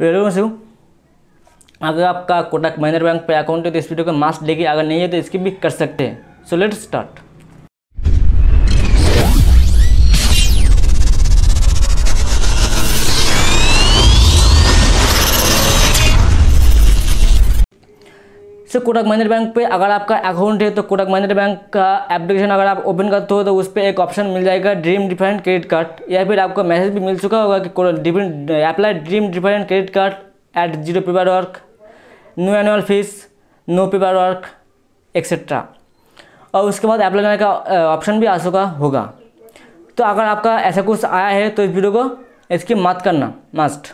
से अगर आपका कोटक महिंद्रा बैंक पे अकाउंट है तो इस वीडियो को मास्ट देखिए, अगर नहीं है तो इसकी भी कर सकते हैं। So let's start. Kotak Mahindra bank पे अगर आपका अकाउंट है तो कोटक महिंद्रा बैंक का एप्लीकेशन अगर आप ओपन करते हो तो उस पर एक ऑप्शन मिल जाएगा ड्रीम डिफरेंट क्रेडिट कार्ड, या फिर आपको मैसेज भी मिल चुका होगा कि apply dream different credit card at 0 paper work, no annual fees, no paper work etcetera, और उसके बाद अप्लाई करने का ऑप्शन भी आ चुका होगा। तो अगर आपका ऐसा कुछ आया है तो इस वीडियो को स्किप मत करना मस्ट।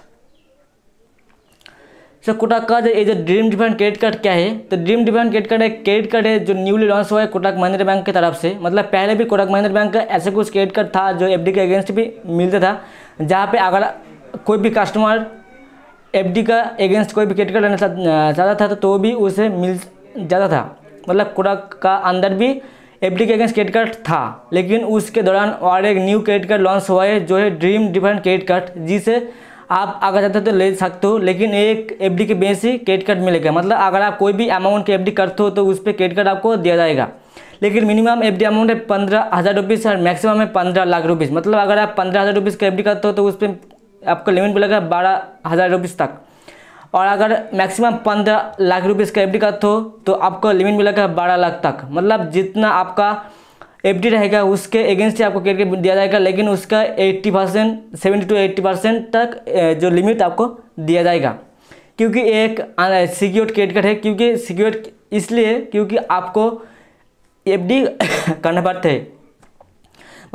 सो कोटक का जो ये जो ड्रीम डिफरेंट क्रेडिट कार्ड क्या है, तो ड्रीम डिफरेंट क्रेडिट कार्ड एक क्रेडिट कार्ड है जो न्यूली लॉन्च हुआ है कोटक महिंद्रा बैंक की तरफ से। मतलब पहले भी कोटक महिंद्रा बैंक का ऐसा कुछ क्रेडिट कार्ड था जो एफडी के अगेंस्ट भी मिलता था, जहाँ पे अगर कोई भी कस्टमर एफडी का अगेंस्ट कोई भी क्रेडिट कार्ड लेना चाहता था तो भी उसे मिल जाता था। मतलब कोटक का अंदर भी एफडी के अगेंस्ट क्रेडिट कार्ड था, लेकिन उसके दौरान और एक न्यू क्रेडिट कार्ड लॉन्च हुआ है जो है ड्रीम डिफरेंट क्रेडिट कार्ड, जिसे आप अगर चाहते हो तो ले सकते हो, लेकिन एक एफडी के बेस ही क्रेडिट कार्ड मिलेगा। मतलब अगर आप कोई भी अमाउंट के एफडी करते हो तो उस पर क्रेडिट कार्ड आपको दिया जाएगा, लेकिन मिनिमम एफडी अमाउंट है 15,000 रुपीज़ और मैक्सिमम है 15 लाख रुपीज़। मतलब अगर आप 15,000 रुपीज़ का एफडी करते हो तो उस पर आपका लिमिट मिलेगा 12,000 रुपीज़ तक, और अगर मैक्सिमम 15 लाख रुपीज़ का एफडी करते हो तो आपको लिमिट मिलेगा 12 लाख तक। मतलब जितना आपका एफडी रहेगा उसके अगेंस्ट ही आपको क्रेडिट दिया जाएगा, लेकिन उसका 80%, 70 to 80% तक जो लिमिट आपको दिया जाएगा, क्योंकि एक सिक्योर्ड क्रेडिट कार्ड है। क्योंकि सिक्योर्ड इसलिए क्योंकि आपको एफडी करना पड़ता है,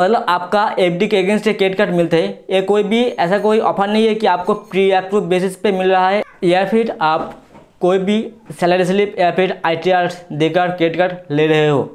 मतलब आपका एफडी के अगेंस्ट क्रेडिट कार्ड मिलते हैं। ये कोई भी ऐसा कोई ऑफर नहीं है कि आपको प्री अप्रूव बेसिस पे मिल रहा है, या फिर आप कोई भी सैलरी स्लिप या फिर ITR देकर क्रेडिट कार्ड ले रहे हो।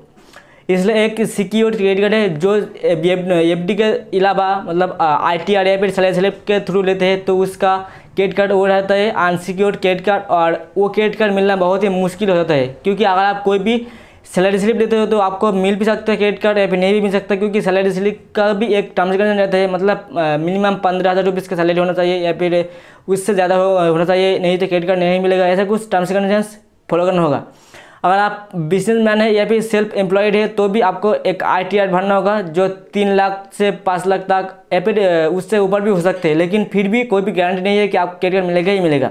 इसलिए एक सिक्योर्ड क्रेडिट कार्ड है जो एफडी के अलावा मतलब ITR या फिर सैलरी स्लिप के थ्रू लेते हैं तो उसका क्रेडिट कार्ड वो रहता है अनसिक्योर्ड क्रेडिट कार्ड, और वो क्रेडिट कार्ड मिलना बहुत ही मुश्किल हो जाता है। क्योंकि अगर आप कोई भी सैलरी स्लिप लेते हो तो आपको मिल भी सकता है क्रेडिट कार्ड या फिर नहीं भी मिल सकता, क्योंकि सैलरी स्लिप का भी एक टर्म्स एंड कंडीशन रहता है। मतलब मिनिमम 15,000 रुपीज़ का सैलरी होना चाहिए या फिर उससे ज़्यादा होना चाहिए, नहीं तो क्रेडिट कार्ड नहीं मिलेगा। ऐसा कुछ टर्म्स एंड कंडीशंस फॉलो करना होगा। अगर आप बिजनेसमैन है या फिर सेल्फ एम्प्लॉयड है तो भी आपको एक ITR भरना होगा जो 3 लाख से 5 लाख तक या फिर उससे ऊपर भी हो सकते हैं, लेकिन फिर भी कोई भी गारंटी नहीं है कि आपको क्रेडिट कार्ड मिलेगा ही मिलेगा।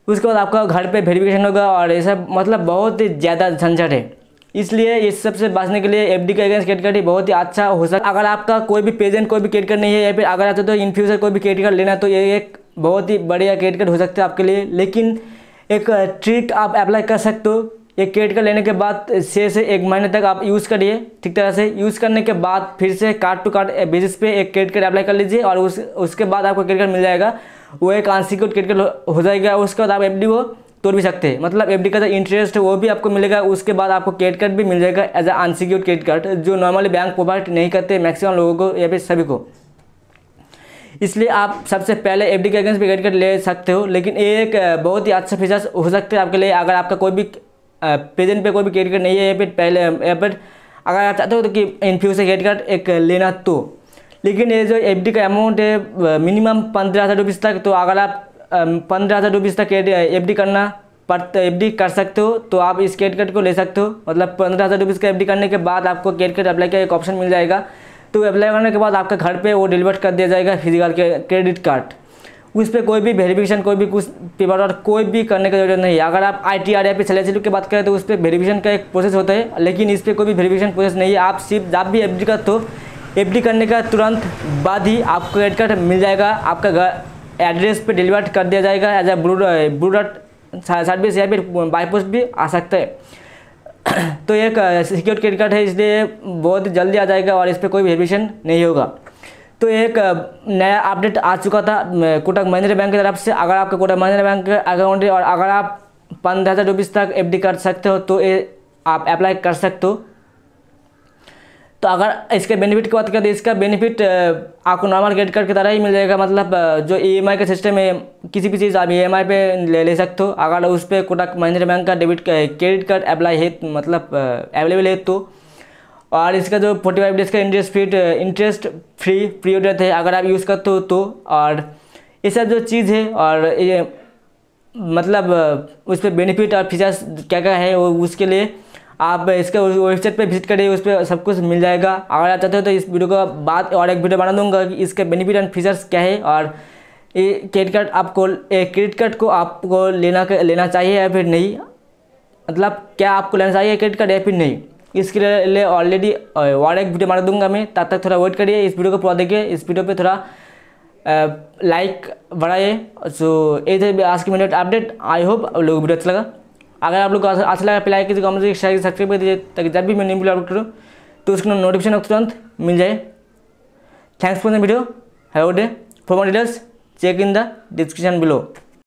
उसके बाद आपका घर पे वेरिफिकेशन होगा और ये सब मतलब बहुत ही ज़्यादा झंझट है। इसलिए इस सबसे बचने के लिए एफडी के अगेंस्ट क्रेडिट कार्ड ही बहुत ही अच्छा हो सकता है। अगर आपका कोई भी प्रेजेंट कोई भी क्रेडिट कार्ड नहीं है या फिर अगर आप तो इन फ्यूचर कोई भी क्रेडिट कार्ड लेना तो ये एक बहुत ही बढ़िया क्रेडिट कार्ड हो सकता है आपके लिए। लेकिन एक ट्रिक आप अप्लाई कर सकते हो, एक क्रेडिट कार्ड लेने के बाद 6 से 1 महीने तक आप यूज़ करिए ठीक तरह से। यूज़ करने के बाद फिर से कार्ड टू कार्ड बेसिस पे एक क्रेडिट कार्ड अप्लाई कर लीजिए और उसके बाद आपको क्रेडिट कार्ड मिल जाएगा। वो एक अनसिक्योर्ड क्रेडिट कार्ड हो जाएगा। उसके बाद आप एफडी को तोड़ भी सकते हैं, मतलब एफडी का जो इंटरेस्ट है वो भी आपको मिलेगा। उसके बाद आपको क्रेडिट कार्ड भी मिल जाएगा as a unsecured credit card, जो नॉर्मली बैंक प्रोवाइड नहीं करते मैक्सिमम लोगों को या फिर सभी को। इसलिए आप सबसे पहले एफडी के अगेंस्ट भी क्रेडिट कार्ड ले सकते हो, लेकिन एक बहुत ही अच्छा फीचर्स हो सकते हैं आपके लिए। अगर आपका कोई भी प्रेजेंट पे कोई भी क्रेडिट कार्ड नहीं है या फिर पहले या फिर अगर आप चाहते हो तो कि इन फ्यूचर क्रेडिट कार्ड एक लेना तो, लेकिन ये जो एफडी का अमाउंट है मिनिमम 15,000 रुपीज़ तक, तो अगर आप 15,000 रुपीज़ तक एफडी करना एफडी कर सकते हो तो आप इस क्रेडिट कार्ड को ले सकते हो। मतलब 15,000 रुपीज़ का एफडी करने के बाद आपको क्रेडिट कार्ड अप्लाई का एक ऑप्शन मिल जाएगा। तो अप्लाई करने के बाद आपका घर पे वो डिलीवर कर दिया जाएगा फिजिकल क्रेडिट कार्ड। उस पर कोई भी वेरिफिकेशन कोई भी कुछ पेपर और कोई भी करने की जरूरत नहीं है। अगर आप ITR या फिर सैलरी स्लिप की बात करें तो उस पर वेरिफिकेशन का एक प्रोसेस होता है, लेकिन इस पर कोई भी वेरिफिकेशन प्रोसेस नहीं है। आप सिर्फ जब भी एफडी करते हो एफडी करने का तुरंत बाद ही आपको क्रेडिट कार्ड मिल जाएगा। आपका घर एड्रेस पे डिलीवर कर दिया जाएगा एज अ ब्लू सर्विस या फिर बाई पोस्ट भी आ सकता है। तो एक सिक्योर क्रेडिट कार्ड है, इसलिए बहुत ही जल्दी आ जाएगा और इस पर कोई वेरिफिकेशन नहीं होगा। तो एक नया अपडेट आ चुका था कोटक महिंद्रा बैंक की तरफ से। अगर आपका कोटक महिंद्रा बैंक का अकाउंट है और अगर आप 15,000 रुपीज़ तक एफडी कर सकते हो तो ये आप अप्लाई कर सकते हो। तो अगर इसके बेनिफिट की बात करें तो इसका बेनिफिट आपको नॉर्मल क्रेडिट कार्ड की तरह ही मिल जाएगा। मतलब जो EMI का सिस्टम है, किसी भी चीज़ आप EMI पे ले सकते हो। अगर उस पर कोटक महिंद्रा बैंक का डेबिट क्रेडिट कार्ड अप्लाई है मतलब अवेलेबल है तो। और इसका जो 45 डेज़ का इंटरेस्ट फ्री पीरियड है अगर आप यूज़ करते हो तो। और ये सब जो चीज़ है और ये मतलब उस पर बेनिफिट और फीचर्स क्या क्या है वो उसके लिए आप इसके वेबसाइट पे विजिट करिए, उस पर सब कुछ मिल जाएगा। अगर आप चाहते हो तो इस वीडियो का बाद और एक वीडियो बना दूंगा कि इसके बेनिफिट एंड फीचर्स क्या है और ये क्रेडिट कार्ड को आपको लेना चाहिए या फिर नहीं, मतलब क्या आपको लेना चाहिए क्रेडिट कार्ड या फिर नहीं, इसके लिए ऑलरेडी और एक वीडियो बना दूंगा मैं। तब तक थोड़ा वेट करिए, इस वीडियो को पूरा देखिए, इस वीडियो पे थोड़ा लाइक बढ़ाइए। सो ये थे आज की मिनट अपडेट। आई होप आप लोगों को वीडियो अच्छा लगा। अगर आप लोग को अच्छा लगा प्लाई कीजिए, कमेंट शेयर सब्सक्राइब कर दीजिए ताकि जब भी मैं न्यू वीडियो अपलोड करूँ तो उसका नोटिफिकेशन तुरंत मिल जाए। Thanks for the video, have a good day. For more details check in the description below.